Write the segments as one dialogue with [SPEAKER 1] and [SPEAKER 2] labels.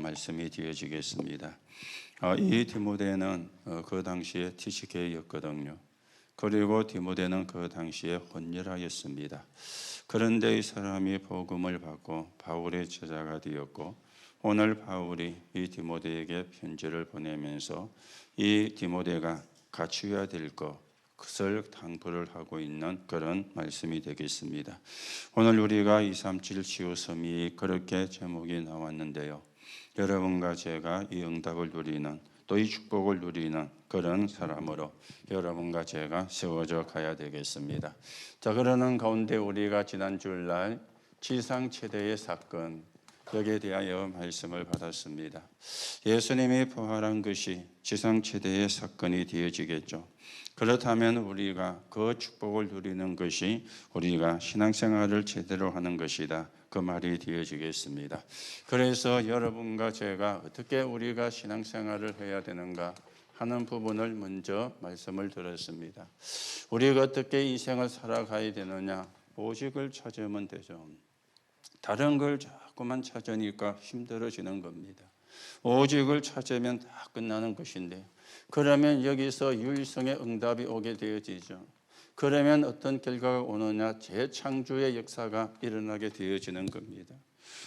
[SPEAKER 1] 말씀이 되어지겠습니다. 이 디모데는 그 당시에 TCK였거든요. 그리고 디모데는 그 당시에 혼혈하였습니다. 그런데 이 사람이 복음을 받고 바울의 제자가 되었고, 오늘 바울이 이 디모데에게 편지를 보내면서 이 디모데가 갖추어야 될 것을 당부를 하고 있는 그런 말씀이 되겠습니다. 오늘 우리가 237 치유섬이 그렇게 제목이 나왔는데요. 여러분과 제가 이 응답을 누리는, 또 이 축복을 누리는 그런 사람으로 여러분과 제가 세워져 가야 되겠습니다. 자, 그러는 가운데 우리가 지난 주일날 지상 최대의 사건, 여기에 대하여 말씀을 받았습니다. 예수님이 부활한 것이 지상 최대의 사건이 되어지겠죠. 그렇다면 우리가 그 축복을 누리는 것이 우리가 신앙생활을 제대로 하는 것이다, 그 말이 되어지겠습니다. 그래서 여러분과 제가 어떻게 우리가 신앙생활을 해야 되는가 하는 부분을 먼저 말씀을 드렸습니다. 우리가 어떻게 인생을 살아가야 되느냐, 오직을 찾으면 되죠. 다른 걸 자꾸만 찾으니까 힘들어지는 겁니다. 오직을 찾으면 다 끝나는 것인데, 그러면 여기서 유일성의 응답이 오게 되어지죠. 그러면 어떤 결과가 오느냐, 재창조의 역사가 일어나게 되어지는 겁니다.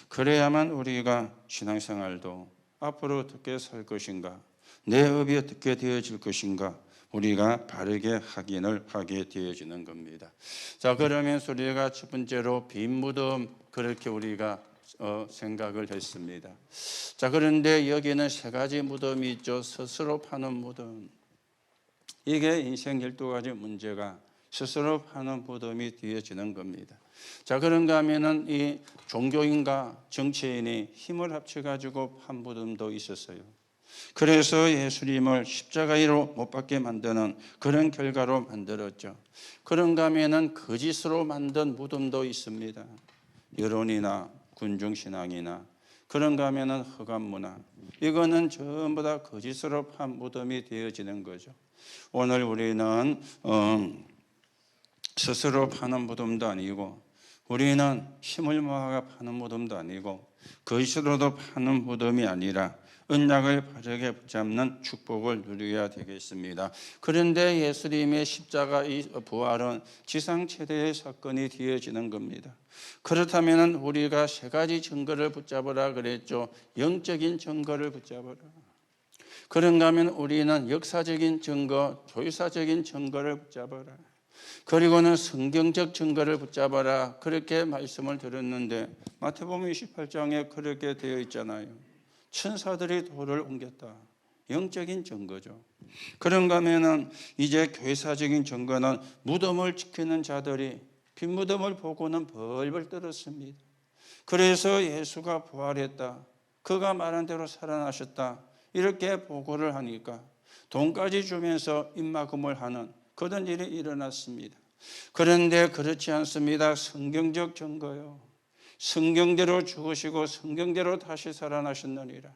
[SPEAKER 1] 그래야만 우리가 신앙생활도 앞으로 어떻게 살 것인가, 내 업이 어떻게 되어질 것인가, 우리가 바르게 확인을 하게 되어지는 겁니다. 자, 그러면 우리가 첫 번째로 빈 무덤, 그렇게 우리가 생각을 했습니다. 자, 그런데 여기는 세 가지 무덤이 있죠. 스스로 파는 무덤. 이게 인생 12가지 문제가 스스로 파는 무덤이 되어지는 겁니다. 자, 그런가 하면은 이 종교인과 정치인이 힘을 합쳐가지고 판 무덤도 있었어요. 그래서 예수님을 십자가로 못 박게 만드는 그런 결과로 만들었죠. 그런가 하면은 거짓으로 만든 무덤도 있습니다. 여론이나 군중신앙이나, 그런가 하면은 허감문화, 이거는 전부 다 거짓으로 판 무덤이 되어지는 거죠. 오늘 우리는 스스로 파는 무덤도 아니고, 우리는 힘을 모아가 파는 무덤도 아니고, 거짓으로도 파는 무덤이 아니라 언약을 바르게 붙잡는 축복을 누려야 되겠습니다. 그런데 예수님의 십자가 이 부활은 지상 최대의 사건이 되어지는 겁니다. 그렇다면 우리가 세 가지 증거를 붙잡으라 그랬죠. 영적인 증거를 붙잡으라. 그런가 하면 우리는 역사적인 증거, 교회사적인 증거를 붙잡아라. 그리고는 성경적 증거를 붙잡아라, 그렇게 말씀을 드렸는데, 마태복음 28장에 그렇게 되어 있잖아요. 천사들이 돌을 옮겼다. 영적인 증거죠. 그런가 하면은 이제 교회사적인 증거는 무덤을 지키는 자들이 빈 무덤을 보고는 벌벌 떨었습니다. 그래서 예수가 부활했다, 그가 말한 대로 살아나셨다, 이렇게 보고를 하니까 돈까지 주면서 입막음을 하는 그런 일이 일어났습니다. 그런데 그렇지 않습니다. 성경적 증거요. 성경대로 죽으시고 성경대로 다시 살아나셨느니라.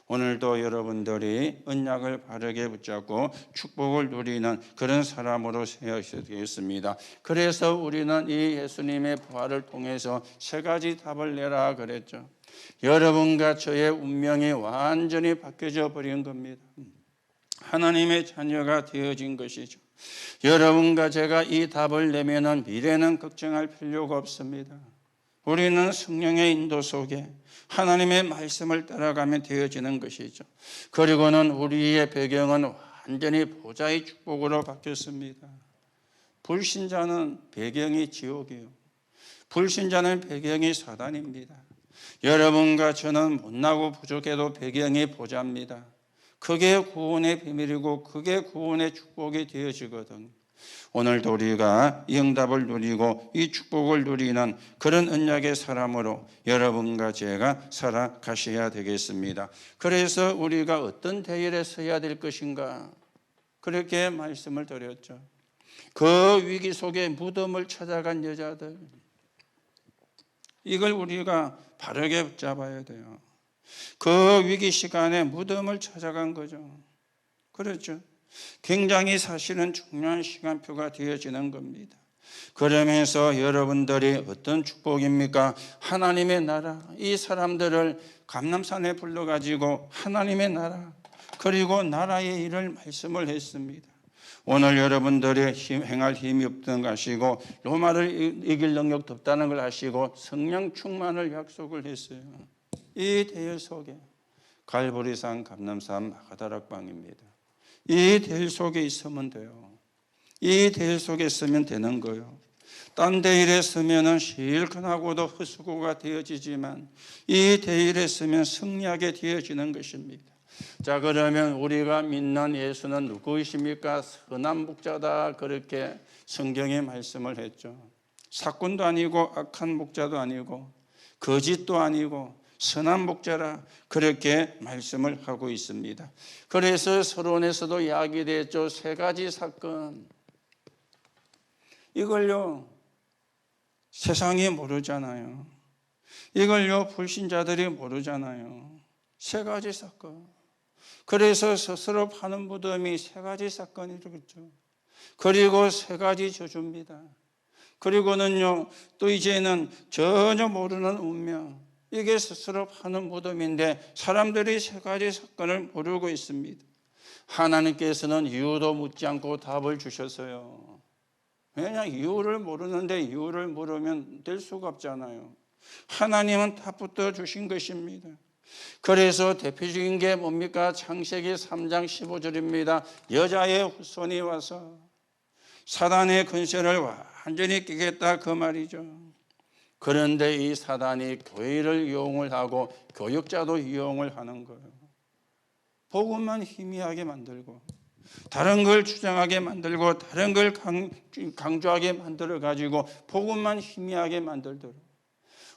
[SPEAKER 1] 오늘도 여러분들이 언약을 바르게 붙잡고 축복을 누리는 그런 사람으로 세워야 되겠습니다. 그래서 우리는 이 예수님의 부활을 통해서 세 가지 답을 내라 그랬죠. 여러분과 저의 운명이 완전히 바뀌어져 버린 겁니다. 하나님의 자녀가 되어진 것이죠. 여러분과 제가 이 답을 내면은 미래는 걱정할 필요가 없습니다. 우리는 성령의 인도 속에 하나님의 말씀을 따라가면 되어지는 것이죠. 그리고는 우리의 배경은 완전히 보좌의 축복으로 바뀌었습니다. 불신자는 배경이 지옥이에요. 불신자는 배경이 사단입니다. 여러분과 저는 못나고 부족해도 배경이 보좌입니다. 그게 구원의 비밀이고 그게 구원의 축복이 되어지거든요. 오늘도 우리가 이 응답을 누리고 이 축복을 누리는 그런 언약의 사람으로 여러분과 제가 살아가셔야 되겠습니다. 그래서 우리가 어떤 대열에 서야 될 것인가, 그렇게 말씀을 드렸죠. 그 위기 속에 무덤을 찾아간 여자들, 이걸 우리가 바르게 붙잡아야 돼요. 그 위기 시간에 무덤을 찾아간 거죠. 그렇죠. 굉장히 사실은 중요한 시간표가 되어지는 겁니다. 그러면서 여러분들이 어떤 축복입니까? 하나님의 나라, 이 사람들을 감람산에 불러가지고 하나님의 나라, 그리고 나라의 일을 말씀을 했습니다. 오늘 여러분들이 행할 힘이 없던 걸 아시고 로마를 이길 능력도 없다는 걸 아시고 성령 충만을 약속을 했어요. 이 대열 속에 갈보리산, 감람산, 마가다락방입니다. 이 대열 속에 있으면 돼요. 이 대열 속에 있으면 되는 거예요. 딴 대일에 쓰면은 실컷하고도 헛수고가 되어지지만 이 대일에 쓰면 승리하게 되어지는 것입니다. 자, 그러면 우리가 믿는 예수는 누구이십니까? 선한 목자다, 그렇게 성경에 말씀을 했죠. 사꾼도 아니고 악한 목자도 아니고 거짓도 아니고 선한 목자라, 그렇게 말씀을 하고 있습니다. 그래서 서론에서도 이야기됐죠. 세 가지 사건, 이걸요 세상이 모르잖아요. 이걸요 불신자들이 모르잖아요. 세 가지 사건. 그래서 스스로 파는 무덤이 세 가지 사건이겠죠. 그리고 세 가지 저주입니다. 그리고는요 또 이제는 전혀 모르는 운명, 이게 스스로 파는 무덤인데 사람들이 세 가지 사건을 모르고 있습니다. 하나님께서는 이유도 묻지 않고 답을 주셨어요. 왜냐, 이유를 모르는데 이유를 물으면 될 수가 없잖아요. 하나님은 답부터 주신 것입니다. 그래서 대표적인 게 뭡니까? 창세기 3장 15절입니다. 여자의 후손이 와서 사단의 권세를 완전히 깨겠다, 그 말이죠. 그런데 이 사단이 교회를 이용을 하고 교육자도 이용을 하는 거예요. 복음만 희미하게 만들고 다른 걸 주장하게 만들고 다른 걸 강조하게 만들어 가지고 복음만 희미하게 만들도록,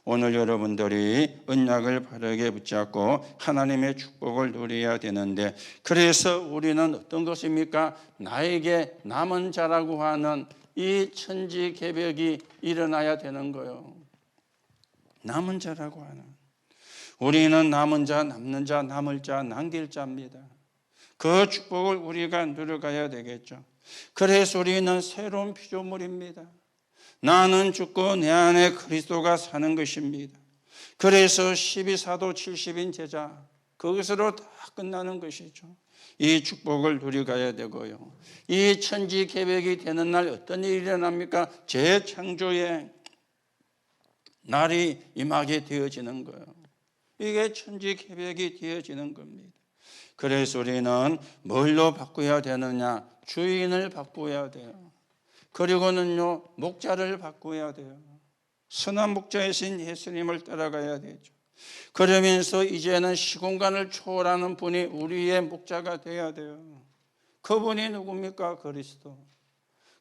[SPEAKER 1] 오늘 여러분들이 언약을 바르게 붙잡고 하나님의 축복을 누려야 되는데, 그래서 우리는 어떤 것입니까? 나에게 남은 자라고 하는 이 천지개벽이 일어나야 되는 거예요. 남은 자라고 하는, 우리는 남은 자, 남는 자, 남을 자, 남길 자입니다. 그 축복을 우리가 누려가야 되겠죠. 그래서 우리는 새로운 피조물입니다. 나는 죽고 내 안에 그리스도가 사는 것입니다. 그래서 12사도 70인 제자, 그것으로 다 끝나는 것이죠. 이 축복을 누려가야 되고요. 이 천지개벽이 되는 날 어떤 일이 일어납니까? 재창조의 날이 임하게 되어지는 거예요. 이게 천지개벽이 되어지는 겁니다. 그래서 우리는 뭘로 바꿔야 되느냐? 주인을 바꿔야 돼요. 그리고는요, 목자를 바꿔야 돼요. 선한 목자이신 예수님을 따라가야 되죠. 그러면서 이제는 시공간을 초월하는 분이 우리의 목자가 돼야 돼요. 그분이 누굽니까? 그리스도.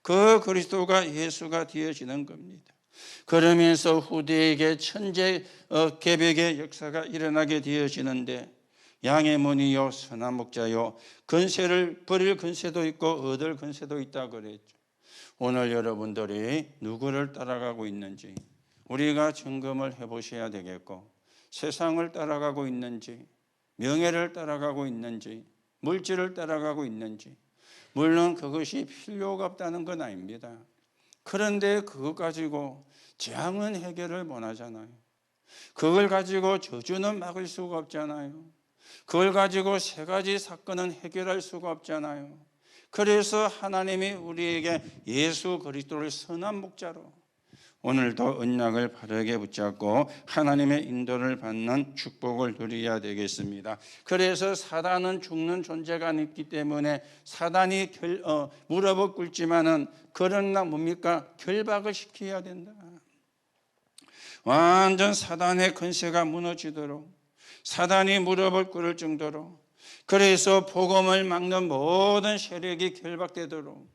[SPEAKER 1] 그 그리스도가 예수가 되어지는 겁니다. 그러면서 후대에게 천재개벽의 역사가 일어나게 되어지는데, 양의 문이요 선한 목자요, 근세를 버릴 근세도 있고 얻을 근세도 있다 그랬죠. 오늘 여러분들이 누구를 따라가고 있는지 우리가 점검을 해보셔야 되겠고, 세상을 따라가고 있는지, 명예를 따라가고 있는지, 물질을 따라가고 있는지, 물론 그것이 필요가 없다는 건 아닙니다. 그런데 그것 가지고 재앙은 해결을 못 하잖아요. 그걸 가지고 저주는 막을 수가 없잖아요. 그걸 가지고 세 가지 사건은 해결할 수가 없잖아요. 그래서 하나님이 우리에게 예수 그리스도를 선한 목자로, 오늘도 언약을 바르게 붙잡고 하나님의 인도를 받는 축복을 누려야 되겠습니다. 그래서 사단은 죽는 존재가 있기 때문에 사단이 무릎을 꿇지만은, 그러나 뭡니까? 결박을 시켜야 된다. 완전 사단의 권세가 무너지도록, 사단이 무릎을 꿇을 정도로, 그래서 복음을 막는 모든 세력이 결박되도록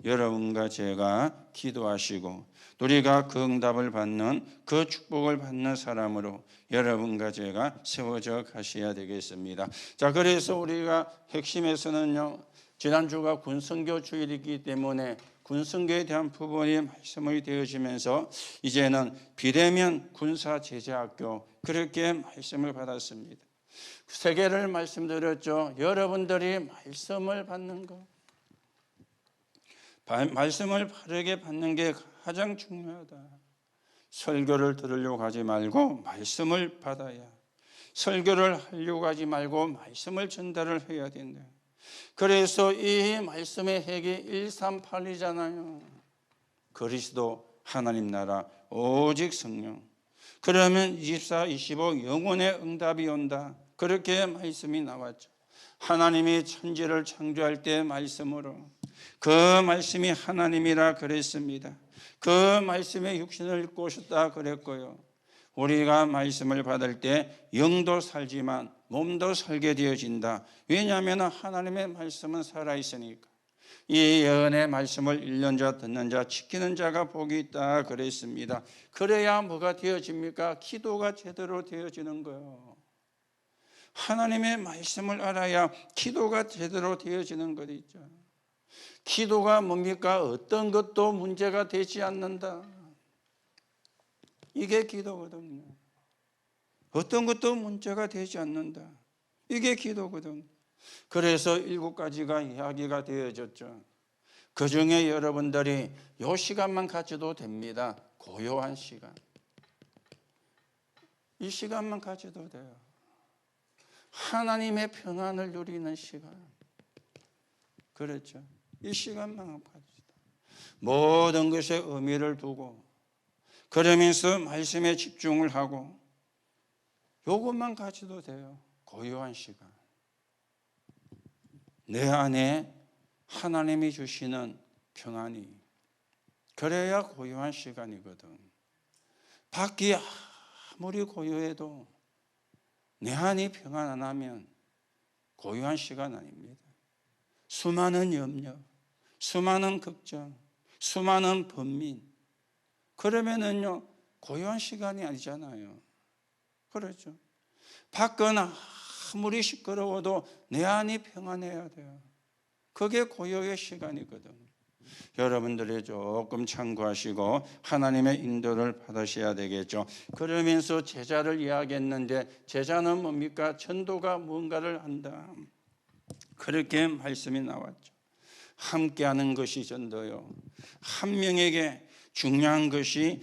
[SPEAKER 1] 여러분과 제가 기도하시고 우리가 그 응답을 받는, 그 축복을 받는 사람으로 여러분과 제가 세워져 가셔야 되겠습니다. 자, 그래서 우리가 핵심에서는요, 지난주가 군선교 주일이기 때문에 군선교에 대한 부분이 말씀이 되어지면서 이제는 비대면 군사제자학교, 그렇게 말씀을 받았습니다. 세 개를 말씀드렸죠. 여러분들이 말씀을 받는 것, 말씀을 바르게 받는 게 가장 중요하다. 설교를 들으려고 하지 말고 말씀을 받아야, 설교를 하려고 하지 말고 말씀을 전달을 해야 된다. 그래서 이 말씀의 핵이 138이잖아요. 그리스도, 하나님 나라, 오직 성령. 그러면 24, 25 영혼의 응답이 온다. 그렇게 말씀이 나왔죠. 하나님이 천지를 창조할 때 말씀으로, 그 말씀이 하나님이라 그랬습니다. 그 말씀에 육신을 입고 오셨다 그랬고요. 우리가 말씀을 받을 때 영도 살지만 몸도 살게 되어진다. 왜냐하면 하나님의 말씀은 살아있으니까. 이 예언의 말씀을 읽는 자, 듣는 자, 지키는 자가 복이 있다 그랬습니다. 그래야 뭐가 되어집니까? 기도가 제대로 되어지는 거예요. 하나님의 말씀을 알아야 기도가 제대로 되어지는 것 있죠. 기도가 뭡니까? 어떤 것도 문제가 되지 않는다. 이게 기도거든요. 어떤 것도 문제가 되지 않는다. 이게 기도거든요. 그래서 7가지가 이야기가 되어졌죠. 그 중에 여러분들이 이 시간만 가져도 됩니다. 고요한 시간. 이 시간만 가져도 돼요. 하나님의 평안을 누리는 시간. 그렇죠. 이 시간만 가지다. 모든 것에 의미를 두고 그러면서 말씀에 집중을 하고 이것만 가져도 돼요. 고요한 시간. 내 안에 하나님이 주시는 평안이, 그래야 고요한 시간이거든. 밖이 아무리 고요해도 내 안이 평안 안 하면 고요한 시간 아닙니다. 수많은 염려, 수많은 걱정, 수많은 번민, 그러면은요 고요한 시간이 아니잖아요. 그렇죠. 밖은 아무리 시끄러워도 내 안이 평안해야 돼요. 그게 고요의 시간이거든. 여러분들이 조금 참고하시고 하나님의 인도를 받으셔야 되겠죠. 그러면서 제자를 이야기했는데, 제자는 뭡니까? 전도가 무언가를 한다. 그렇게 말씀이 나왔죠. 함께하는 것이 전도요. 한 명에게 중요한 것이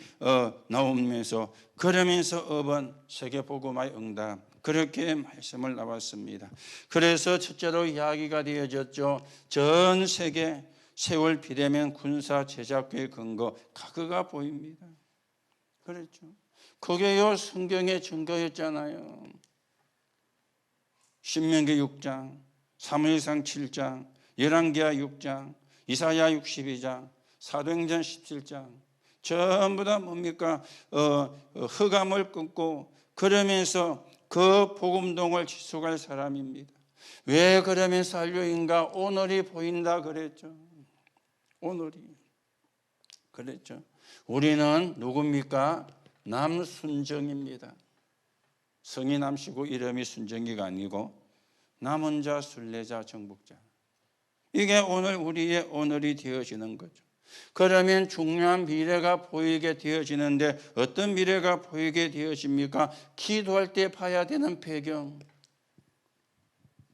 [SPEAKER 1] 나오면서, 그러면서 업은 세계복음화의 응답, 그렇게 말씀을 나왔습니다. 그래서 첫째로 이야기가 되어졌죠. 전 세계 세월 비대면 군사 제작의 근거 각오가 보입니다. 그렇죠. 그게요 성경의 증거였잖아요. 신명기 6장, 사무엘상 7장, 열왕기하 6장, 이사야 62장, 사도행전 17장, 전부 다 뭡니까? 흑암을 끊고 그러면서 그 복음동을 지속할 사람입니다. 왜 그러면서 한류인가? 오늘이 보인다 그랬죠. 오늘이 그랬죠. 우리는 누굽니까? 남순정입니다. 성이 남시고 이름이 순정이가 아니고 남은 자, 순례자, 정복자. 이게 오늘 우리의 오늘이 되어지는 거죠. 그러면 중요한 미래가 보이게 되어지는데 어떤 미래가 보이게 되어집니까? 기도할 때 봐야 되는 배경.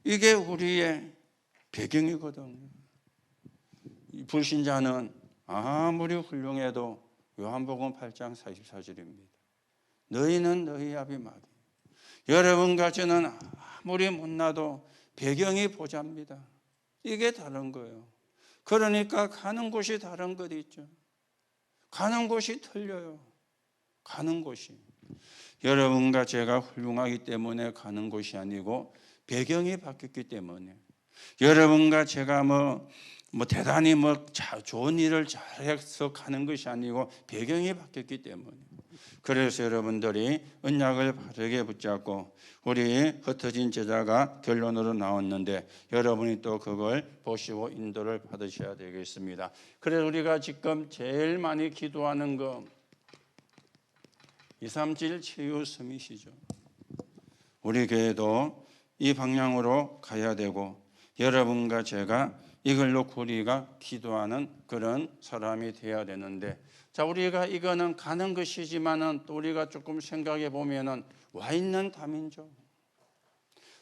[SPEAKER 1] 이게 우리의 배경이거든요. 불신자는 아무리 훌륭해도 요한복음 8장 44절입니다. 너희는 너희 아비 마귀. 여러분과 저는 아무리 못나도 배경이 보자입니다. 이게 다른 거예요. 그러니까 가는 곳이 다른 것 있죠. 가는 곳이 틀려요. 가는 곳이. 여러분과 제가 훌륭하기 때문에 가는 곳이 아니고 배경이 바뀌었기 때문에, 여러분과 제가 대단히 좋은 일을 잘해서 가는 것이 아니고 배경이 바뀌었기 때문에. 그래서 여러분들이 언약을 바르게 붙잡고, 우리 흩어진 제자가 결론으로 나왔는데 여러분이 또 그걸 보시고 인도를 받으셔야 되겠습니다. 그래서 우리가 지금 제일 많이 기도하는 거 237 치유 서밋이죠. 우리 교회도 이 방향으로 가야 되고, 여러분과 제가 이걸로 우리가 기도하는 그런 사람이 되어야 되는데, 자, 우리가 이거는 가는 것이지만은 또 우리가 조금 생각해 보면은 와 있는 다민족,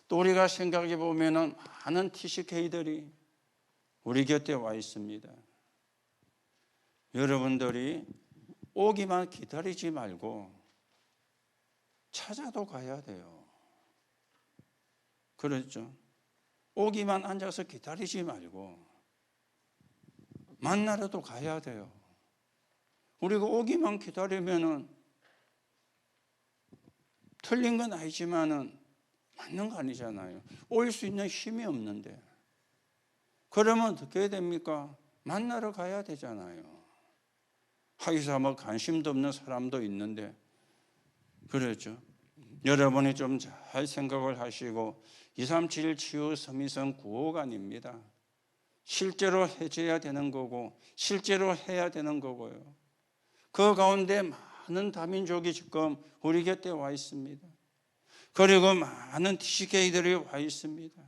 [SPEAKER 1] 또 우리가 생각해 보면은 많은 TCK들이 우리 곁에 와 있습니다. 여러분들이 오기만 기다리지 말고 찾아도 가야 돼요. 그렇죠? 오기만 앉아서 기다리지 말고 만나러도 가야 돼요. 우리가 오기만 기다리면은 틀린 건 아니지만은 맞는 거 아니잖아요. 올 수 있는 힘이 없는데. 그러면 어떻게 해야 됩니까? 만나러 가야 되잖아요. 하기사 뭐 관심도 없는 사람도 있는데. 그렇죠. 여러분이 좀 잘 생각을 하시고 237 치유 서미선 구호관입니다. 실제로 해줘야 되는 거고 실제로 해야 되는 거고요. 그 가운데 많은 다민족이 지금 우리 곁에 와 있습니다. 그리고 많은 TCK들이 와 있습니다.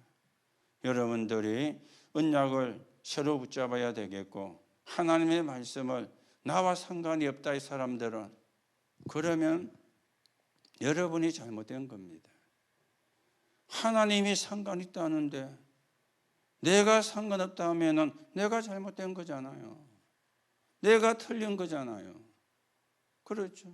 [SPEAKER 1] 여러분들이 언약을 새로 붙잡아야 되겠고 하나님의 말씀을 나와 상관이 없다 이 사람들은 그러면 여러분이 잘못된 겁니다. 하나님이 상관 있다는데 내가 상관없다 하면은 내가 잘못된 거잖아요. 내가 틀린 거잖아요. 그렇죠.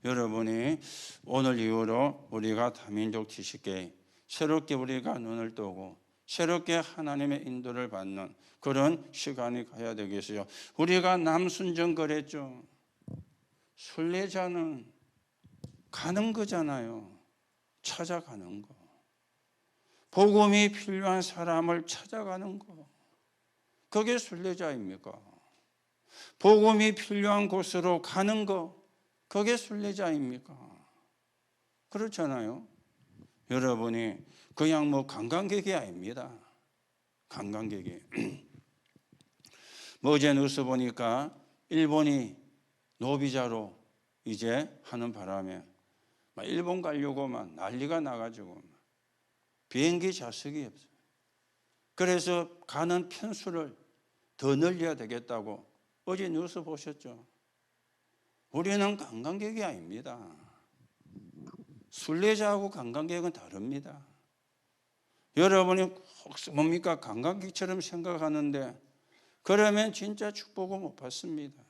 [SPEAKER 1] 여러분이 오늘 이후로 우리가 다민족 TCK 새롭게 우리가 눈을 뜨고 새롭게 하나님의 인도를 받는 그런 시간이 가야 되겠어요. 우리가 남순정 그랬죠. 순례자는 가는 거잖아요. 찾아가는 거. 복음이 필요한 사람을 찾아가는 거. 그게 순례자입니까? 복음이 필요한 곳으로 가는 거. 그게 순례자입니까? 그렇잖아요. 여러분이 그냥 뭐 관광객이 아닙니다. 관광객이. 뭐 어제 뉴스 보니까 일본이 노비자로 이제 하는 바람에 일본 가려고 막 난리가 나가지고 비행기 좌석이 없어요. 그래서 가는 편수를 더 늘려야 되겠다고 어제 뉴스 보셨죠? 우리는 관광객이 아닙니다. 순례자하고 관광객은 다릅니다. 여러분이 뭡니까? 관광객처럼 생각하는데 그러면 진짜 축복을 못 받습니다.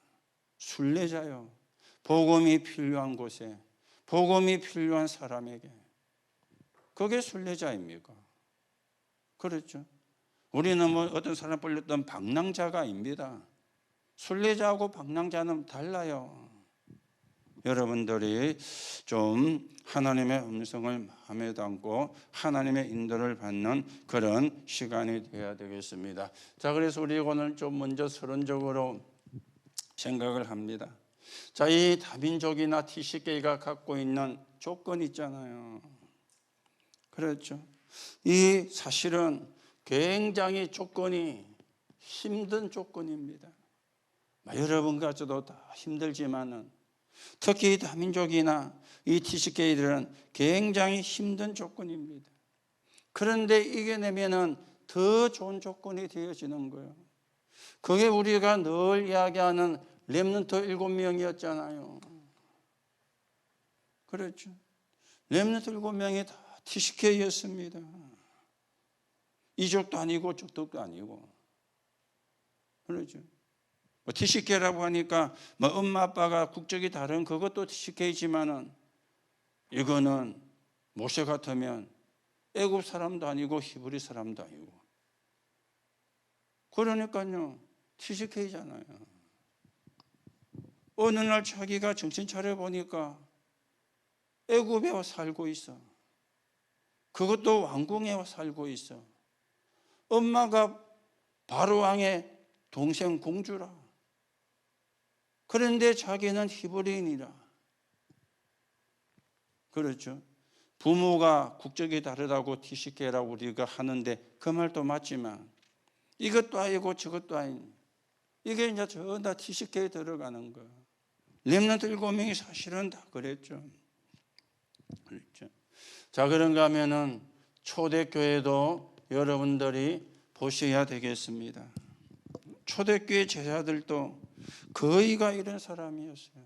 [SPEAKER 1] 순례자요. 복음이 필요한 곳에 복음이 필요한 사람에게 그게 순례자입니까? 그렇죠. 우리는 뭐 어떤 사람 불렸던 방랑자가 아닙니다. 순례자하고 방랑자는 달라요. 여러분들이 좀 하나님의 음성을 마음에 담고 하나님의 인도를 받는 그런 시간이 되어야 되겠습니다. 자, 그래서 우리 오늘 좀 먼저 서론적으로 생각을 합니다. 자, 이 다민족이나 TCK가 갖고 있는 조건이 있잖아요. 그렇죠. 이 사실은 굉장히 조건이 힘든 조건입니다. 여러분과 저도 다 힘들지만은 특히 다민족이나 이 TCK들은 굉장히 힘든 조건입니다. 그런데 이겨내면은 더 좋은 조건이 되어지는 거예요. 그게 우리가 늘 이야기하는 렘넌트 7명이었잖아요. 그렇죠. 렘넌트 7명이 다 TCK였습니다. 이족도 아니고 저족도 아니고. 그렇죠. 뭐 TCK라고 하니까 뭐 엄마 아빠가 국적이 다른 그것도 TCK지만은 이거는 모세 같으면 애굽 사람도 아니고 히브리 사람도 아니고. 그러니까요. TCK잖아요. 어느 날 자기가 정신 차려 보니까 애굽에 와 살고 있어. 그것도 왕궁에 와 살고 있어. 엄마가 바로 왕의 동생 공주라. 그런데 자기는 히브리인이라. 그렇죠. 부모가 국적이 다르다고 TCK라고 우리가 하는데 그 말도 맞지만 이것도 아니고 저것도 아닌 이게 이제 전부 다 TCK에 들어가는 거예요. 렘넌트 7명이 사실은 다 그랬죠. 그렇죠. 자, 그런가 하면은 초대교회도 여러분들이 보셔야 되겠습니다. 초대교회 제자들도 거의가 이런 사람이었어요.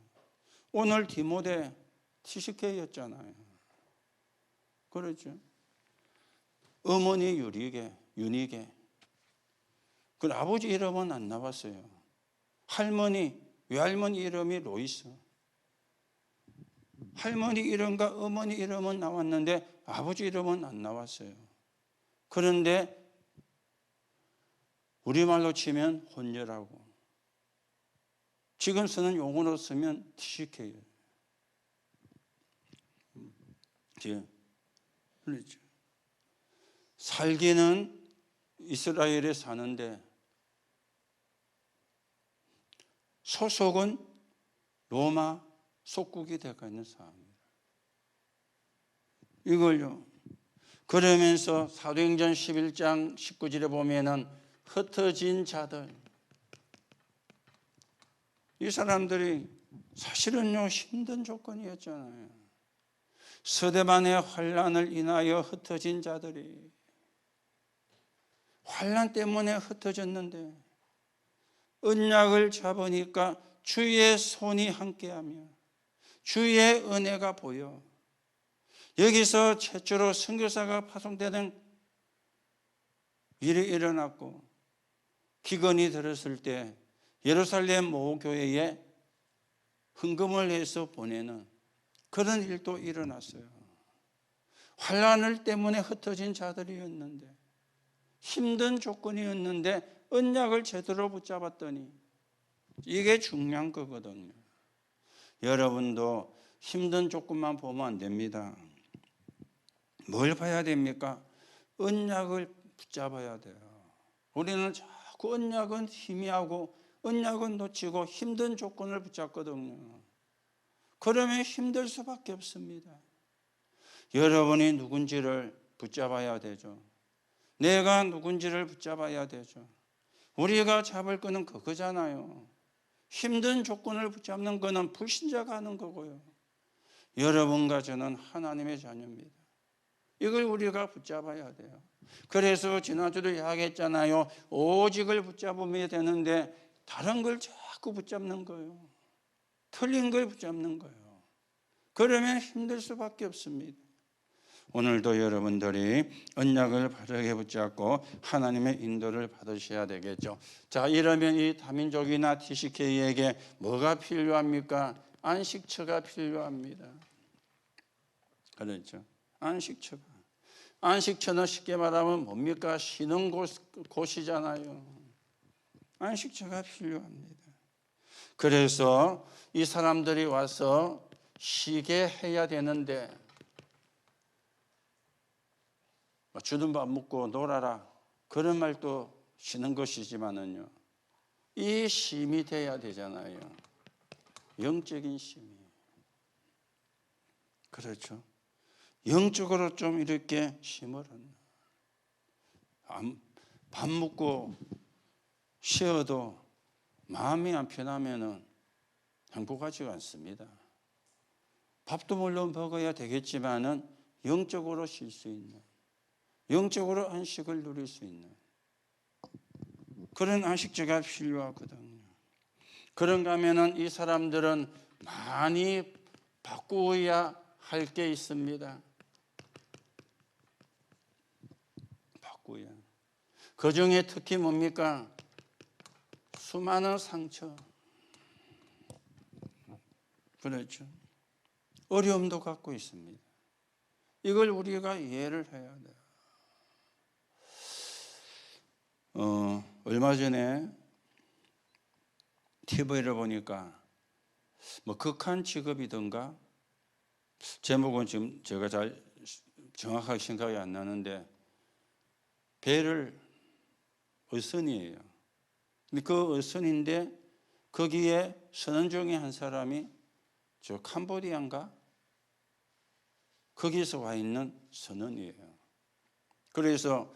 [SPEAKER 1] 오늘 디모데 TCK였잖아요. 그렇죠. 어머니 윤희계. 그 아버지 이름은 안 나왔어요. 할머니 외할머니 이름이 로이스. 할머니 이름과 어머니 이름은 나왔는데 아버지 이름은 안 나왔어요. 그런데 우리말로 치면 혼혈하고, 지금 쓰는 용어로 쓰면 TCK예요. 그렇죠. 살기는 이스라엘에 사는데 소속은 로마 속국이 되어 있는 사람입니다. 이걸요. 그러면서 사도행전 11장 19절에 보면은 흩어진 자들, 이 사람들이 사실은요 힘든 조건이었잖아요. 서대반의 환난을 인하여 흩어진 자들이, 환난 때문에 흩어졌는데 언약을 잡으니까 주의 손이 함께하며 주의 은혜가 보여 여기서 최초로 선교사가 파송되는 일이 일어났고, 기근이 들었을 때 예루살렘 모교회에 헌금을 해서 보내는 그런 일도 일어났어요. 환난을 때문에 흩어진 자들이었는데, 힘든 조건이었는데 언약을 제대로 붙잡았더니, 이게 중요한 거거든요. 여러분도 힘든 조건만 보면 안 됩니다. 뭘 봐야 됩니까? 언약을 붙잡아야 돼요. 우리는 자꾸 언약은 희미하고 언약은 놓치고 힘든 조건을 붙잡거든요. 그러면 힘들 수밖에 없습니다. 여러분이 누군지를 붙잡아야 되죠. 내가 누군지를 붙잡아야 되죠. 우리가 잡을 거는 그거잖아요. 힘든 조건을 붙잡는 거는 불신자가 하는 거고요. 여러분과 저는 하나님의 자녀입니다. 이걸 우리가 붙잡아야 돼요. 그래서 지난주도 이야기했잖아요. 오직을 붙잡으면 되는데 다른 걸 자꾸 붙잡는 거예요. 틀린 걸 붙잡는 거예요. 그러면 힘들 수밖에 없습니다. 오늘도 여러분들이 언약을 바르게 붙잡고 하나님의 인도를 받으셔야 되겠죠. 자, 이러면 이 다민족이나 TCK에게 뭐가 필요합니까? 안식처가 필요합니다. 그렇죠. 안식처가. 안식처는 쉽게 말하면 뭡니까? 쉬는 곳이잖아요. 안식처가 필요합니다. 그래서 이 사람들이 와서 쉬게 해야 되는데, 주는 밥 먹고 놀아라, 그런 말도 쉬는 것이지만은요, 이 쉼이 돼야 되잖아요. 영적인 쉼이. 그렇죠. 영적으로 좀 이렇게 쉼을 한다. 밥 먹고 쉬어도 마음이 안 편하면은 행복하지가 않습니다. 밥도 물론 먹어야 되겠지만은 영적으로 쉴 수 있는, 영적으로 안식을 누릴 수 있는 그런 안식처가 필요하거든요. 그런가 하면은 이 사람들은 많이 바꾸어야 할 게 있습니다. 바꾸어야. 그 중에 특히 뭡니까? 수많은 상처. 그렇죠. 어려움도 갖고 있습니다. 이걸 우리가 이해를 해야 돼요. 얼마 전에 TV를 보니까 뭐 극한 직업이든가, 제목은 지금 제가 잘 정확하게 생각이 안 나는데, 배를 어선이에요. 근데 그 어선인데 거기에 선원 중에 한 사람이 저 캄보디아인가? 거기서 와 있는 선원이에요. 그래서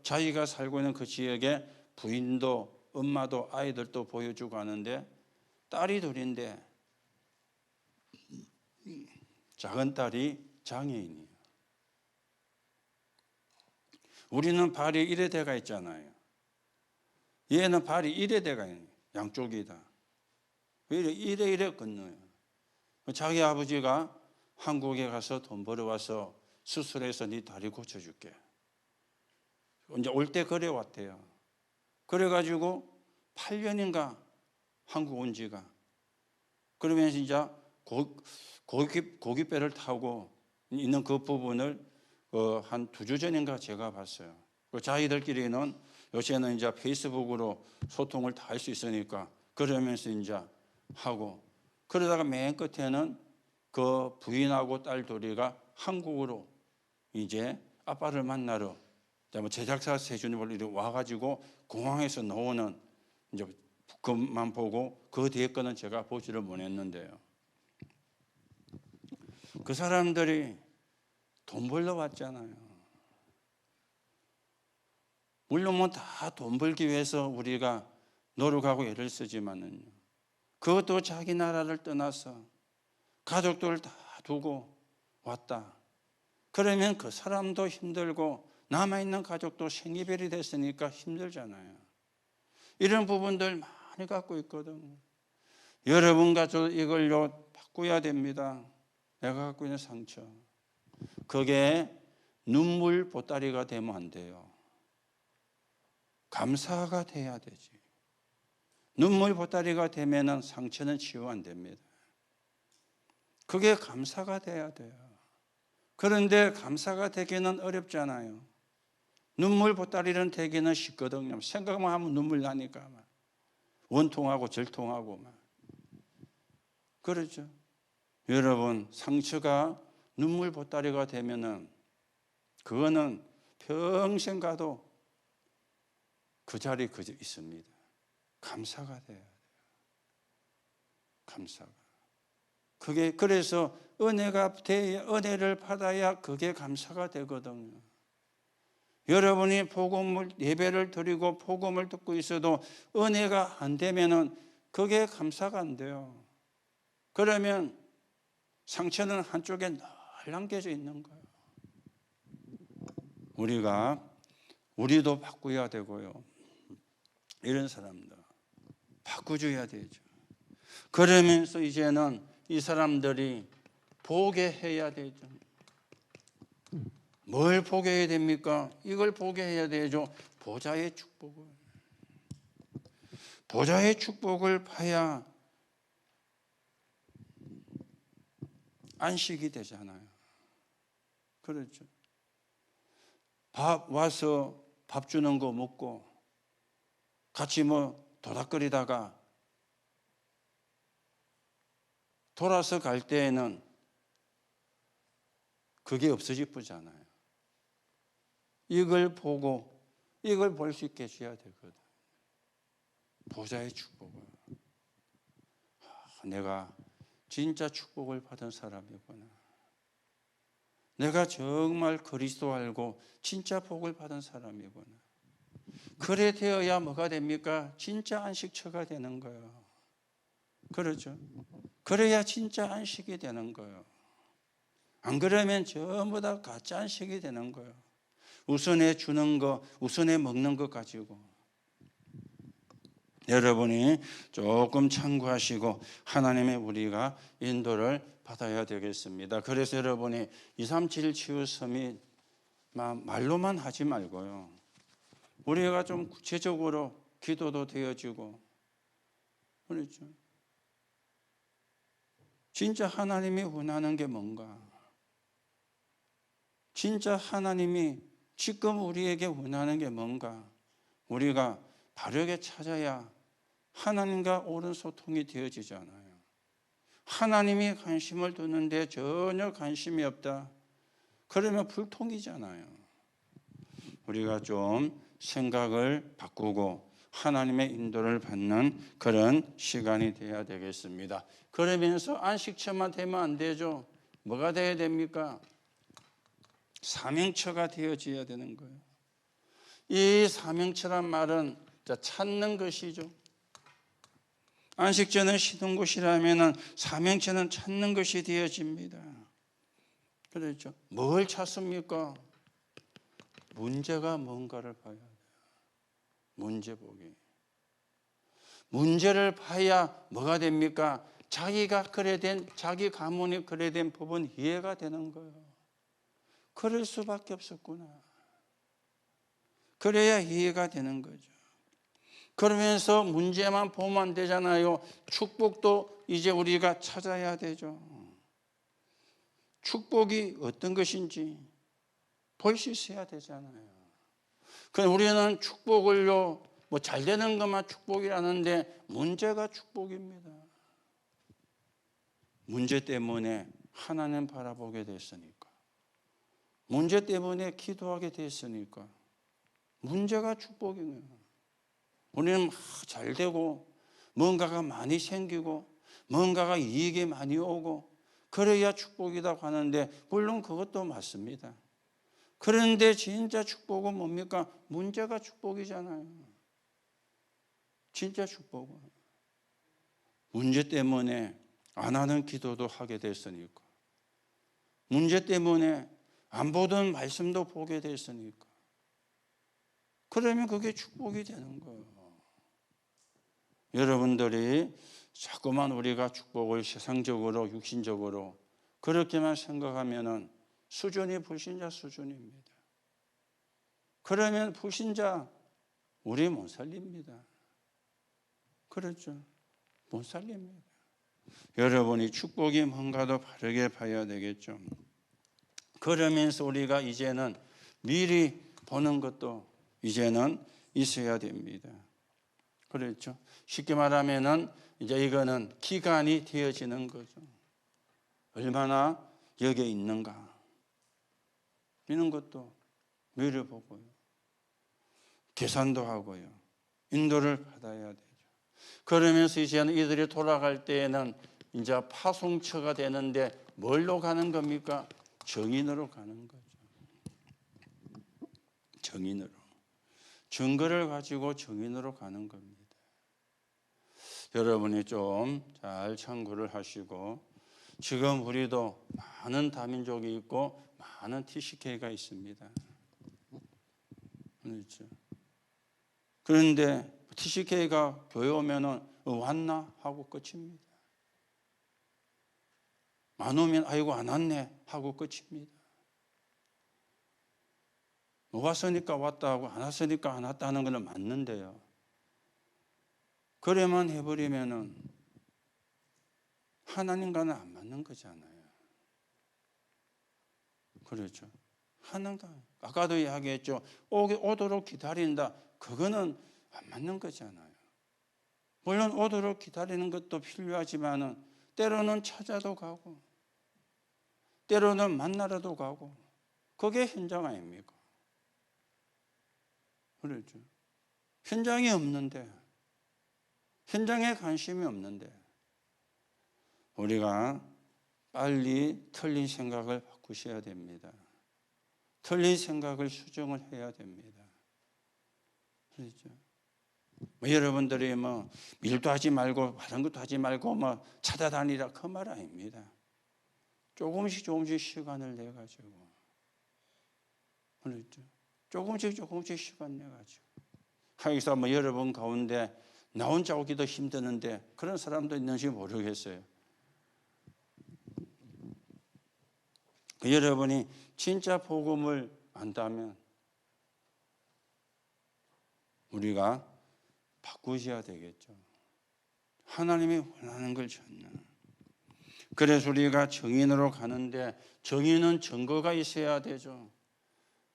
[SPEAKER 1] 자기가 살고 있는 그 지역에 부인도 엄마도 아이들도 보여주고 하는데, 딸이 둘인데 작은 딸이 장애인이에요. 우리는 발이 이래 돼가 있잖아요. 얘는 발이 이래 돼가 있는, 양쪽이 다. 이래 건너요. 자기 아버지가 한국에 가서 돈 벌어와서 수술해서 네 다리 고쳐줄게. 이제 올 때 그래 왔대요. 그래가지고 8년인가 한국 온 지가. 그러면 진짜 고깃배를 타고 있는 그 부분을 한 2주 전인가 제가 봤어요. 자기들끼리는 요새는 이제 페이스북으로 소통을 다 할 수 있으니까 그러면서 이제 하고, 그러다가 맨 끝에는 그 부인하고 딸 둘이가 한국으로 이제 아빠를 만나러 제작사 세준을 이렇게 와가지고 공항에서 나오는 이제 그것만 보고 그 뒤에 거는 제가 보지를 못했는데요. 그 사람들이 돈 벌러 왔잖아요. 물론 뭐 다 돈 벌기 위해서 우리가 노력하고 애를 쓰지만은요, 그것도 자기 나라를 떠나서 가족들을 다 두고 왔다. 그러면 그 사람도 힘들고 남아있는 가족도 생이별이 됐으니까 힘들잖아요. 이런 부분들 많이 갖고 있거든요. 여러분과 저 이걸요 바꿔야 됩니다. 내가 갖고 있는 상처. 그게 눈물 보따리가 되면 안 돼요. 감사가 돼야 되지. 눈물 보따리가 되면은 상처는 치유 안 됩니다. 그게 감사가 돼야 돼요. 그런데 감사가 되기는 어렵잖아요. 눈물 보따리는 되기는 쉽거든요. 생각만 하면 눈물 나니까 막 원통하고 절통하고 막 그렇죠. 여러분, 상처가 눈물 보따리가 되면은 그거는 평생 가도 그 자리에 있습니다. 감사가 돼야 돼요. 감사가. 그게 그래서 은혜를 받아야 그게 감사가 되거든요. 여러분이 복음을 예배를 드리고 복음을 듣고 있어도 은혜가 안 되면은 그게 감사가 안 돼요. 그러면 상처는 한쪽에 늘 남겨져 있는 거예요. 우리도 바꾸어야 되고요. 이런 사람들 바꿔줘야 되죠. 그러면서 이제는 이 사람들이 보게 해야 되죠. 뭘 보게 해야 됩니까? 이걸 보게 해야 되죠. 보좌의 축복을. 보좌의 축복을 봐야 안식이 되잖아요. 그렇죠. 와서 밥 주는 거 먹고 같이 도닥거리다가 돌아서 갈 때에는 그게 없어지잖아요. 이걸 보고 이걸 볼 수 있게 해줘야 되거든. 보좌의 축복을. 내가 진짜 축복을 받은 사람이구나. 내가 정말 그리스도 알고 진짜 복을 받은 사람이구나. 그래 되어야 뭐가 됩니까? 진짜 안식처가 되는 거예요. 그렇죠? 그래야 진짜 안식이 되는 거예요. 안 그러면 전부 다 가짜 안식이 되는 거예요. 우선에 주는 거, 우선에 먹는 것 가지고. 여러분이 조금 참고하시고 하나님의 우리가 인도를 받아야 되겠습니다. 그래서 여러분이 237 치유 서밋 말로만 하지 말고요. 우리가 좀 구체적으로 기도도 되어지고 그렇죠. 진짜 하나님이 원하는 게 뭔가? 진짜 하나님이 지금 우리에게 원하는 게 뭔가? 우리가 바르게 찾아야 하나님과 옳은 소통이 되어지잖아요. 하나님이 관심을 두는데 전혀 관심이 없다. 그러면 불통이잖아요. 우리가 좀 생각을 바꾸고 하나님의 인도를 받는 그런 시간이 되어야 되겠습니다. 그러면서 안식처만 되면 안 되죠. 뭐가 되어야 됩니까? 사명처가 되어져야 되는 거예요. 이 사명처란 말은 찾는 것이죠. 안식처는 쉬는 곳이라면 사명처는 찾는 것이 되어집니다. 그렇죠. 뭘 찾습니까? 문제가 뭔가를 봐야 돼요. 문제 보기. 문제를 봐야 뭐가 됩니까? 자기 가문이 그래 된 법은 이해가 되는 거예요. 그럴 수밖에 없었구나. 그래야 이해가 되는 거죠. 그러면서 문제만 보면 안 되잖아요. 축복도 이제 우리가 찾아야 되죠. 축복이 어떤 것인지 볼 수 있어야 되잖아요. 그럼 우리는 축복을요, 뭐 잘 되는 것만 축복이라는데 문제가 축복입니다. 문제 때문에 하나님 바라보게 됐으니까, 문제 때문에 기도하게 됐으니까 문제가 축복인 거예요. 우리는 잘 되고 뭔가가 많이 생기고 뭔가가 이익이 많이 오고 그래야 축복이라고 하는데 물론 그것도 맞습니다. 그런데 진짜 축복은 뭡니까? 문제가 축복이잖아요. 진짜 축복은 문제 때문에 안 하는 기도도 하게 됐으니까, 문제 때문에 안 보던 말씀도 보게 됐으니까, 그러면 그게 축복이 되는 거예요. 여러분들이 자꾸만 우리가 축복을 세상적으로 육신적으로 그렇게만 생각하면은 수준이 불신자 수준입니다. 그러면 불신자 우리 못 살립니다. 그렇죠? 못 살립니다. 여러분이 축복이 뭔가도 바르게 봐야 되겠죠. 그러면서 우리가 이제는 미리 보는 것도 이제는 있어야 됩니다. 그렇죠? 쉽게 말하면은 이제 이거는 기간이 되어지는 거죠. 얼마나 여기에 있는가 이런 것도 미리 보고요. 계산도 하고요. 인도를 받아야 되죠. 그러면서 이제는 이들이 돌아갈 때에는 이제 파송처가 되는데 뭘로 가는 겁니까? 정인으로 가는 거죠. 정인으로. 증거를 가지고 정인으로 가는 겁니다. 여러분이 좀 잘 참고를 하시고, 지금 우리도 많은 다민족이 있고 많은 TCK가 있습니다. 그렇죠. 그런데 TCK가 교회 오면은 왔나 하고 끝입니다. 안 오면 아이고 안 왔네 하고 끝입니다. 왔으니까 왔다 하고 안 왔으니까 안 왔다 하는 건 맞는데요. 그래만 해버리면은 하나님과는 안 맞는 거잖아요. 그렇죠. 하나님과 아까도 이야기했죠. 오도록 기다린다. 그거는 안 맞는 거잖아요. 물론 오도록 기다리는 것도 필요하지만은 때로는 찾아도 가고 때로는 만나러도 가고 그게 현장 아닙니까? 그렇죠. 현장이 없는데, 현장에 관심이 없는데 우리가 빨리 틀린 생각을 바꾸셔야 됩니다. 틀린 생각을 수정을 해야 됩니다. 그렇죠. 여러분들이 뭐 일도 하지 말고 다른 것도 하지 말고 뭐 찾아다니라 그 말 아닙니다. 조금씩 시간을 내 가지고, 그렇죠. 조금씩 시간 내 가지고. 하기서 뭐 여러분 가운데 나 혼자 오기도 힘드는데 그런 사람도 있는지 모르겠어요. 여러분이 진짜 복음을 안다면 우리가 바꾸셔야 되겠죠. 하나님이 원하는 걸 찾는. 그래서 우리가 정인으로 가는데 정인은 증거가 있어야 되죠.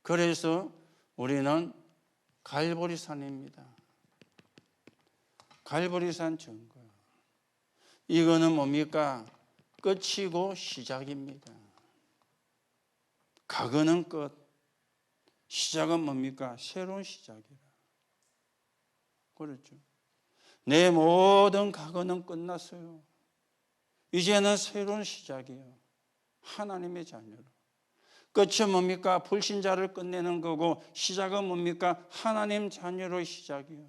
[SPEAKER 1] 그래서 우리는 갈보리산입니다. 갈보리산 증거. 이거는 뭡니까? 끝이고 시작입니다. 과거는 끝, 시작은 뭡니까? 새로운 시작이라. 그렇죠. 내 모든 과거는 끝났어요. 이제는 새로운 시작이에요. 하나님의 자녀로. 끝은 뭡니까? 불신자를 끝내는 거고 시작은 뭡니까? 하나님 자녀로의 시작이에요.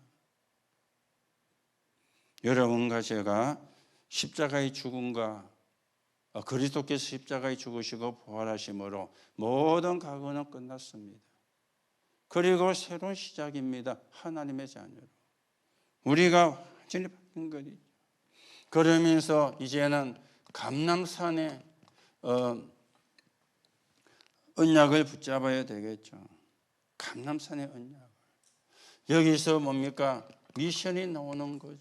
[SPEAKER 1] 여러분과 제가 십자가의 죽음과 그리스도께서 십자가에 죽으시고 부활하심으로 모든 과거는 끝났습니다. 그리고 새로운 시작입니다. 하나님의 자녀로. 우리가 완전히 바뀐 거죠. 그러면서 이제는 감람산의 언약을 붙잡아야 되겠죠. 감람산의 언약. 여기서 뭡니까? 미션이 나오는 거죠.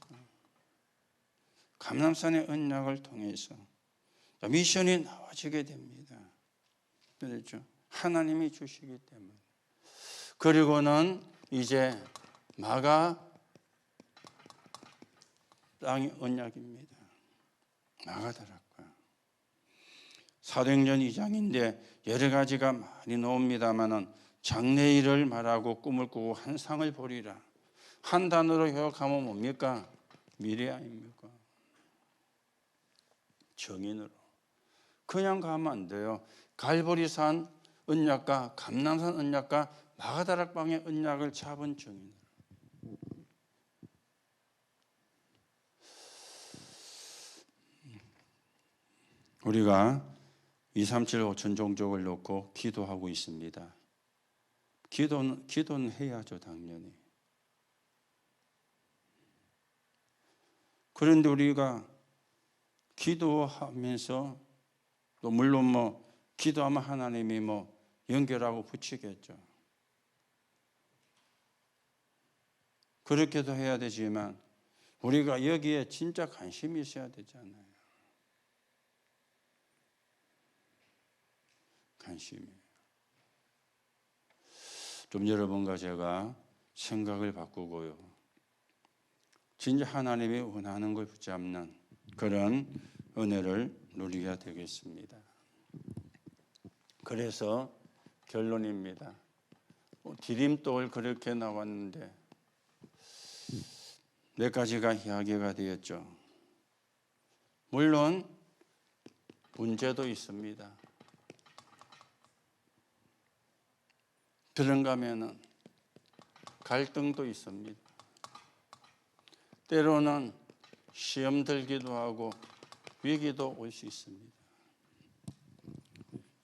[SPEAKER 1] 감람산의 언약을 통해서 미션이 나와지게 됩니다. 그렇죠? 하나님이 주시기 때문에. 그리고는 이제 마가 땅의 언약입니다. 마가다락과 사도행전 2장인데 여러 가지가 많이 나옵니다만은 장래일을 말하고 꿈을 꾸고 한 상을 보리라. 한 단어로 요약하면 뭡니까? 미래 아닙니까? 정인으로. 그냥 가면 안 돼요. 갈보리산 언약과 감람산 언약과 마가다락방의 언약을 잡은 정인으로. 우리가 237 5천 종족을 놓고 기도하고 있습니다. 기도는 해야죠, 당연히. 그런데 우리가 기도하면서 또 물론 기도하면 하나님이 연결하고 붙이겠죠. 그렇게도 해야 되지만 우리가 여기에 진짜 관심이 있어야 되잖아요. 관심이. 좀 여러분과 제가 생각을 바꾸고요. 진짜 하나님이 원하는 걸 붙잡는 그런 은혜를 누리게 되겠습니다. 그래서 결론입니다. 디딤돌 그렇게 나왔는데 몇 가지가 이야기가 되었죠. 물론 문제도 있습니다. 그런가 하면은 갈등도 있습니다. 때로는 시험 들기도 하고 위기도 올 수 있습니다.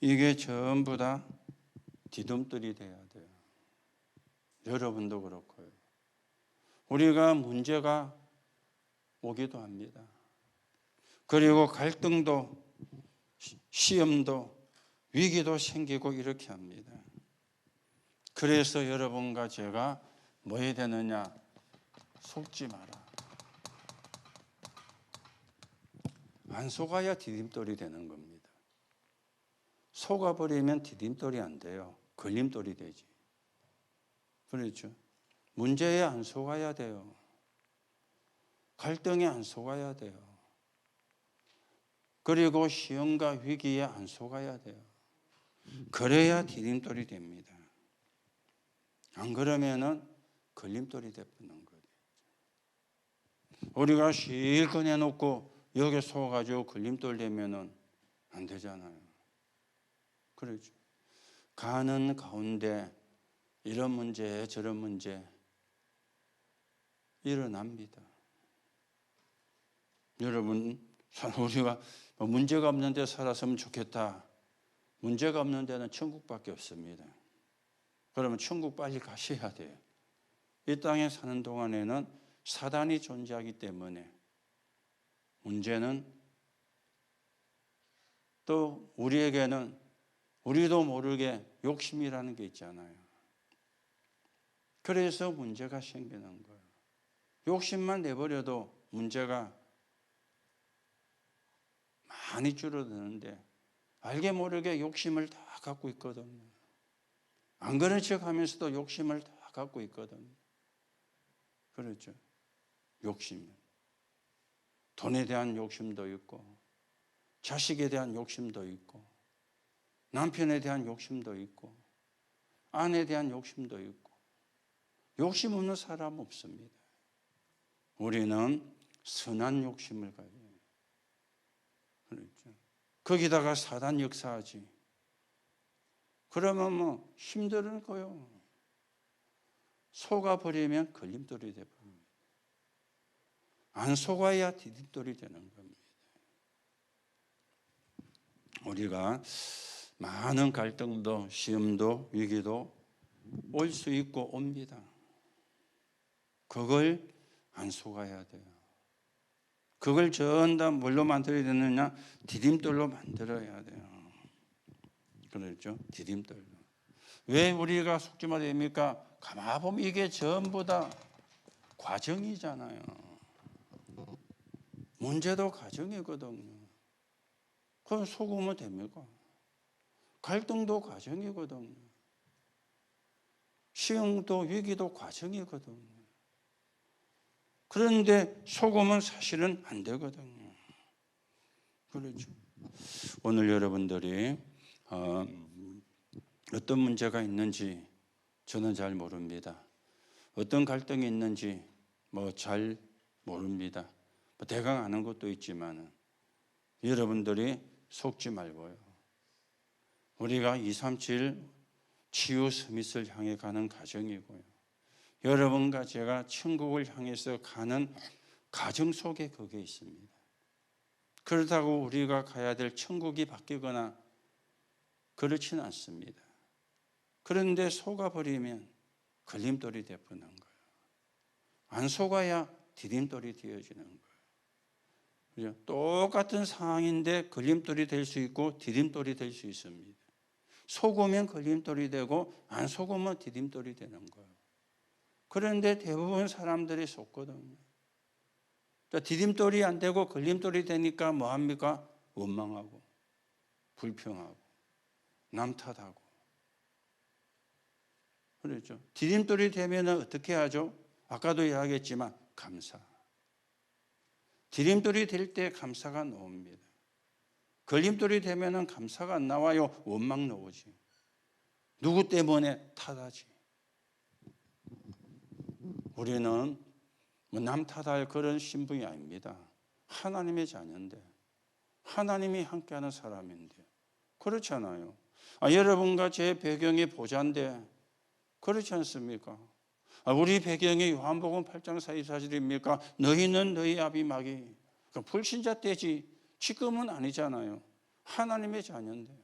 [SPEAKER 1] 이게 전부 다 디딤돌이 돼야 돼요. 여러분도 그렇고요. 우리가 문제가 오기도 합니다. 그리고 갈등도 시험도 위기도 생기고 이렇게 합니다. 그래서 여러분과 제가 뭐 해야 되느냐? 속지 마라. 안 속아야 디딤돌이 되는 겁니다. 속아버리면 디딤돌이 안 돼요. 걸림돌이 되지. 그렇죠? 문제에 안 속아야 돼요. 갈등에 안 속아야 돼요. 그리고 시험과 위기에 안 속아야 돼요. 그래야 디딤돌이 됩니다. 안 그러면은 걸림돌이 되는 거예요. 우리가 실컷 해놓고 여기에 속아가지고 걸림돌 되면은 안 되잖아요. 그렇죠. 가는 가운데 이런 문제 저런 문제 일어납니다. 여러분, 우리가 문제가 없는 데 살았으면 좋겠다. 문제가 없는 데는 천국밖에 없습니다. 그러면 천국 빨리 가셔야 돼요. 이 땅에 사는 동안에는 사단이 존재하기 때문에 문제는 또 우리에게는 우리도 모르게 욕심이라는 게 있잖아요. 그래서 문제가 생기는 거예요. 욕심만 내버려도 문제가 많이 줄어드는데 알게 모르게 욕심을 다 갖고 있거든요. 안 그런 척 하면서도 욕심을 다 갖고 있거든요. 그렇죠. 욕심. 돈에 대한 욕심도 있고 자식에 대한 욕심도 있고 남편에 대한 욕심도 있고 아내에 대한 욕심도 있고 욕심 없는 사람 없습니다. 우리는 선한 욕심을 가져요. 그렇죠. 거기다가 사단 역사하지. 그러면 힘드는 거요. 속아버리면 걸림돌이 되버립니다. 안 속아야 디딤돌이 되는 겁니다. 우리가 많은 갈등도 시험도 위기도 올 수 있고 옵니다. 그걸 안 속아야 돼요. 그걸 전부 다 뭘로 만들어야 되느냐? 디딤돌로 만들어야 돼요. 그렇죠? 디딤돌로. 왜 우리가 속지 말아야 됩니까? 가만 보면 이게 전부 다 과정이잖아요. 문제도 과정이거든요. 그럼 속으면 됩니까? 갈등도 과정이거든요. 시험도 위기도 과정이거든요. 그런데 속으면 사실은 안 되거든요. 그렇죠. 오늘 여러분들이 어떤 문제가 있는지 저는 잘 모릅니다. 어떤 갈등이 있는지 잘 모릅니다. 대강 아는 것도 있지만 여러분들이 속지 말고요. 우리가 237 치유 서밋을 향해 가는 과정이고요. 여러분과 제가 천국을 향해서 가는 과정 속에 그게 있습니다. 그렇다고 우리가 가야 될 천국이 바뀌거나 그렇지는 않습니다. 그런데 속아버리면 걸림돌이 되어버리는 거예요. 안 속아야 디딤돌이 되어지는 거예요. 그죠? 똑같은 상황인데 걸림돌이 될 수 있고 디딤돌이 될 수 있습니다. 속으면 걸림돌이 되고 안 속으면 디딤돌이 되는 거예요. 그런데 대부분 사람들이 속거든요. 디딤돌이 안 되고 걸림돌이 되니까 뭐합니까? 원망하고 불평하고 남 탓하고 그렇죠. 디딤돌이 되면 어떻게 하죠? 아까도 이야기했지만 감사. 디딤돌이 될 때 감사가 나옵니다. 걸림돌이 되면 감사가 안 나와요. 원망 나오지. 누구 때문에 탓하지. 우리는 남 탓할 그런 신분이 아닙니다. 하나님의 자녀인데 하나님이 함께하는 사람인데 그렇잖아요. 여러분과 제 배경이 보좌인데 그렇지 않습니까? 우리 배경이 요한복음 8장 44절입니까? 너희는 너희 아비 마귀. 불신자 때지 지금은 아니잖아요. 하나님의 자녀인데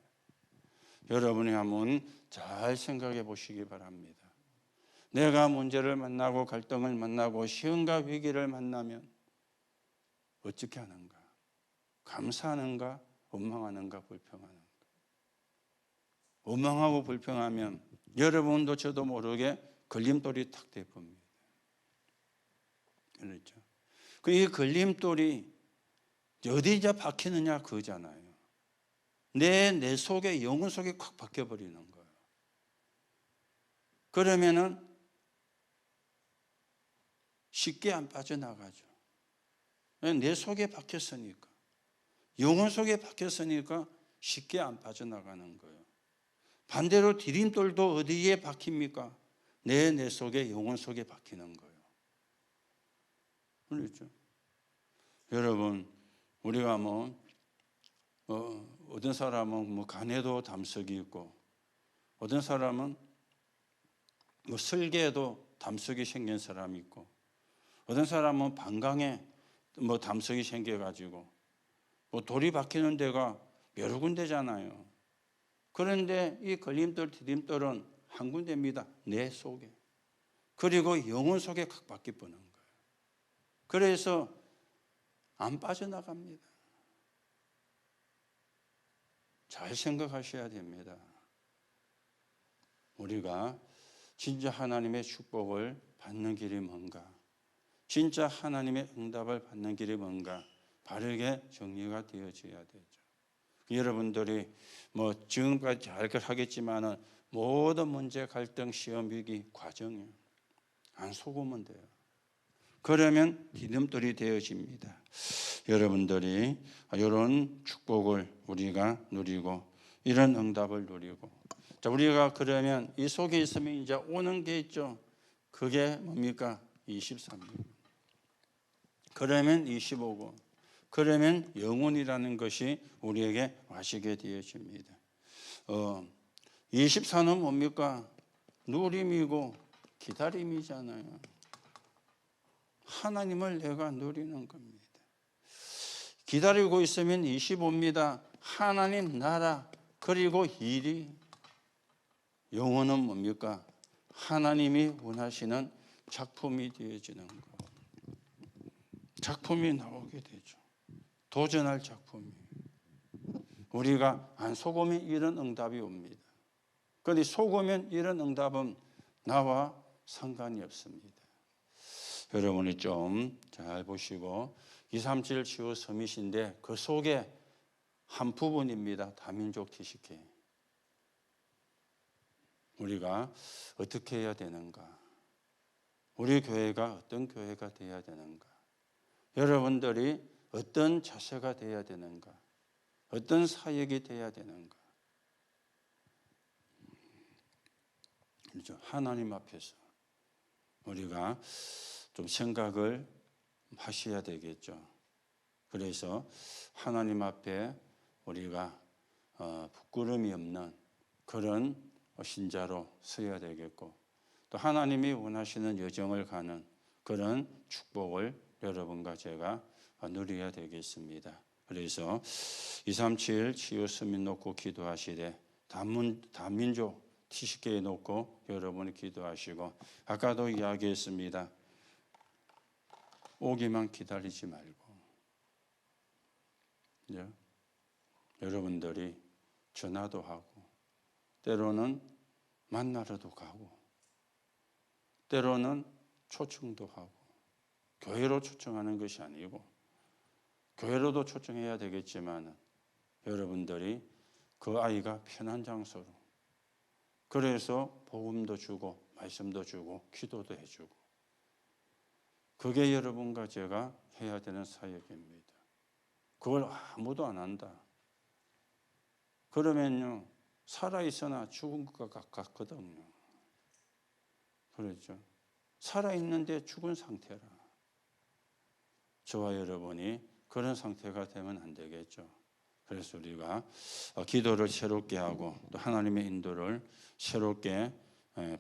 [SPEAKER 1] 여러분이 한번 잘 생각해 보시기 바랍니다. 내가 문제를 만나고 갈등을 만나고 시험과 위기를 만나면 어떻게 하는가? 감사하는가? 원망하는가? 불평하는가? 원망하고 불평하면 여러분도 저도 모르게 걸림돌이 탁 돼봅니다. 그렇죠? 이 걸림돌이 어디 이제 박히느냐 그거잖아요. 내 속에 영혼 속에 콱 박혀버리는 거예요. 그러면은 쉽게 안 빠져나가죠. 내 속에 박혔으니까. 영혼 속에 박혔으니까 쉽게 안 빠져나가는 거예요. 반대로 디딤돌도 어디에 박힙니까? 내 속에 영혼 속에 박히는 거예요. 그렇죠? 여러분 우리가 어떤 사람은 간에도 담석이 있고 어떤 사람은 슬개에도 담석이 생긴 사람이 있고 어떤 사람은 방광에 담석이 생겨가지고 돌이 박히는 데가 여러 군데잖아요. 그런데 이 걸림돌, 디딤돌은 한 군데입니다. 내 속에. 그리고 영혼 속에 각 박혀버는 거예요. 그래서 안 빠져나갑니다. 잘 생각하셔야 됩니다. 우리가 진짜 하나님의 축복을 받는 길이 뭔가, 진짜 하나님의 응답을 받는 길이 뭔가 바르게 정리가 되어져야 되죠. 여러분들이 지금까지 잘 하겠지만은 모든 문제, 갈등, 시험, 위기 과정이에요. 안 속으면 돼요. 그러면 디딤돌이 되어집니다. 여러분들이 이런 축복을 우리가 누리고 이런 응답을 누리고 자, 우리가 그러면 이 속에 있으면 이제 오는 게 있죠. 그게 뭡니까? 23년. 그러면 25고 그러면 영혼이라는 것이 우리에게 와시게 되어집니다. 24는 뭡니까? 누림이고 기다림이잖아요. 하나님을 내가 누리는 겁니다. 기다리고 있으면 25입니다. 하나님 나라 그리고 일이. 영혼은 뭡니까? 하나님이 원하시는 작품이 되어지는 거. 작품이 나오게 되죠. 도전할 작품이. 우리가 안 속으면 이런 응답이 옵니다. 그런데 속으면 이런 응답은 나와 상관이 없습니다. 여러분이 좀 잘 보시고 237 치유 서밋인데 그 속에 한 부분입니다. 다민족 TCK. 우리가 어떻게 해야 되는가? 우리 교회가 어떤 교회가 되어야 되는가? 여러분들이 어떤 자세가 되어야 되는가? 어떤 사역이 되어야 되는가? 그렇죠? 하나님 앞에서 우리가 좀 생각을 하셔야 되겠죠. 그래서 하나님 앞에 우리가 부끄러움이 없는 그런 신자로 서야 되겠고, 또 하나님이 원하시는 여정을 가는 그런 축복을 여러분과 제가 누려야 되겠습니다. 그래서 237 치유 서밋 놓고 기도하시되 다민족 TCK에 놓고 여러분이 기도하시고, 아까도 이야기했습니다. 오기만 기다리지 말고 여러분들이 전화도 하고 때로는 만나러도 가고 때로는 초청도 하고, 교회로 초청하는 것이 아니고 교회로도 초청해야 되겠지만 여러분들이 그 아이가 편한 장소로, 그래서 복음도 주고 말씀도 주고 기도도 해주고, 그게 여러분과 제가 해야 되는 사역입니다. 그걸 아무도 안 한다. 그러면요, 살아있으나 죽은 것과 같거든요. 그렇죠? 살아있는데 죽은 상태라. 저와 여러분이 그런 상태가 되면 안 되겠죠. 그래서 우리가 기도를 새롭게 하고 또 하나님의 인도를 새롭게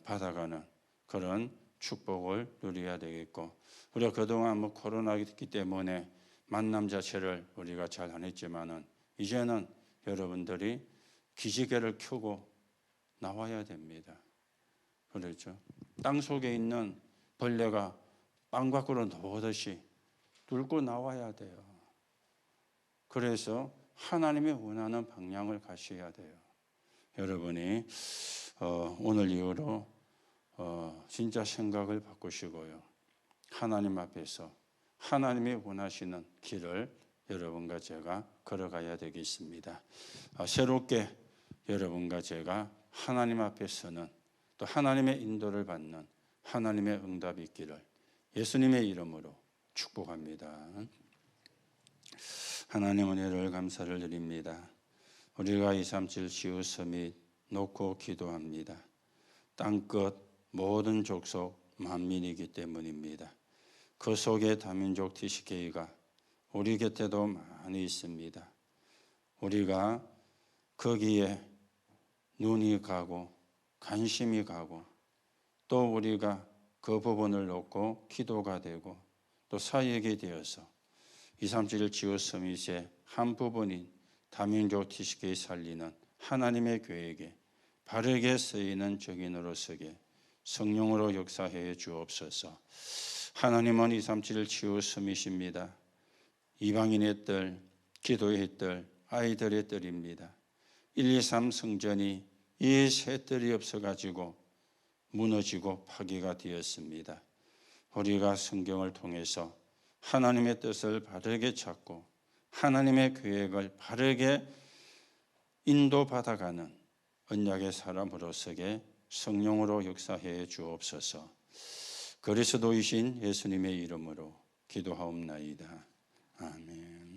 [SPEAKER 1] 받아가는 그런 축복을 누려야 되겠고, 우리가 그동안 코로나이기 때문에 만남 자체를 우리가 잘 안 했지만은 이제는 여러분들이 기지개를 켜고 나와야 됩니다. 그렇죠? 땅 속에 있는 벌레가 빵 밖으로 나오듯이 뚫고 나와야 돼요. 그래서 하나님이 원하는 방향을 가셔야 돼요. 여러분이 오늘 이후로 진짜 생각을 바꾸시고요, 하나님 앞에서 하나님이 원하시는 길을 여러분과 제가 걸어가야 되겠습니다. 새롭게 여러분과 제가 하나님 앞에 서는, 또 하나님의 인도를 받는 하나님의 응답이 있기를 예수님의 이름으로 축복합니다. 하나님 은혜를 감사를 드립니다. 우리가 237 치유 서밋 놓고 기도합니다. 땅끝 모든 족속 만민이기 때문입니다. 그 속에 다민족 TCK가 우리 곁에도 많이 있습니다. 우리가 거기에 눈이 가고 관심이 가고, 또 우리가 그 부분을 놓고 기도가 되고 또 사역이 되어서 237 치유 서밋의 한 부분인 다민족 TCK 살리는 하나님의 교회에게 바르게 쓰이는 증인으로 서게 성령으로 역사해 주옵소서. 하나님은 237 치유 서밋입니다. 이방인의 뜰, 기도의 뜰, 아이들의 뜰입니다. 123 성전이 이 세 뜰이 없어가지고 무너지고 파괴가 되었습니다. 우리가 성경을 통해서 하나님의 뜻을 바르게 찾고 하나님의 계획을 바르게 인도받아가는 언약의 사람으로서게 성령으로 역사해 주옵소서. 그리스도이신 예수님의 이름으로 기도하옵나이다. 아멘.